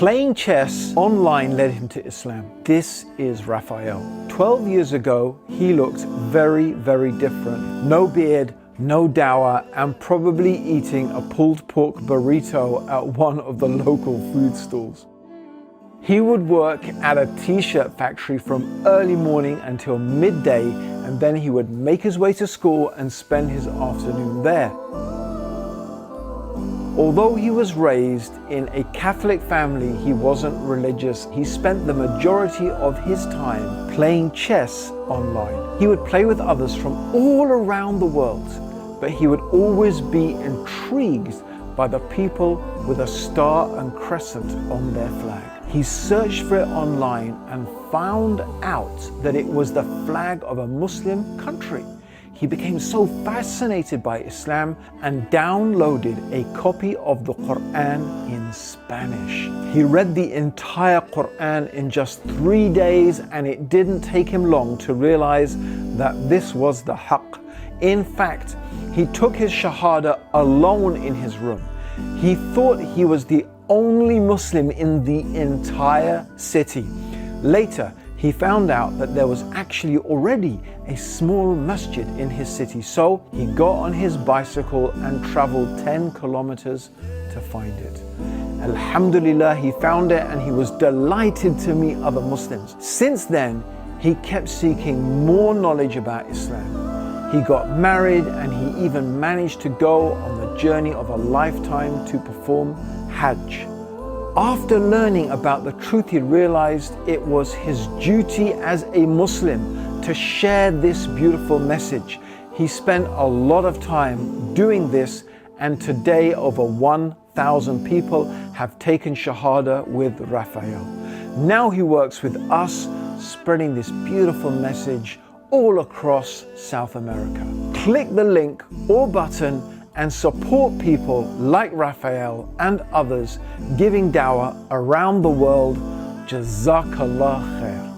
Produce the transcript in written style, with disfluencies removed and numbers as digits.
Playing chess online led him to Islam. This is Raphael. 12 years ago, he looked very, very different. No beard, no DAWA, and probably eating a pulled pork burrito at one of the local food stalls. He would work at a t-shirt factory from early morning until midday, and then he would make his way to school and spend his afternoon there. Although he was raised in a Catholic family, he wasn't religious. He spent the majority of his time playing chess online. He would play with others from all around the world, but he would always be intrigued by the people with a star and crescent on their flag. He searched for it online and found out that it was the flag of a Muslim country. He became so fascinated by Islam and downloaded a copy of the Quran in Spanish. He read the entire Quran in just 3 days, and it didn't take him long to realize that this was the haqq. In fact, he took his shahada alone in his room. He thought he was the only Muslim in the entire city. Later, he found out that there was actually already a small masjid in his city, so he got on his bicycle and traveled 10 kilometers to find it. Alhamdulillah, he found it and he was delighted to meet other Muslims. Since then, he kept seeking more knowledge about Islam. He got married and he even managed to go on the journey of a lifetime to perform Hajj. After learning about the truth, he realized it was his duty as a Muslim to share this beautiful message. He spent a lot of time doing this, and today over 1,000 people have taken Shahada with Raphael. Now he works with us, spreading this beautiful message all across South America. Click the link or button and support people like Raphael and others giving dawah around the world. Jazakallah khair.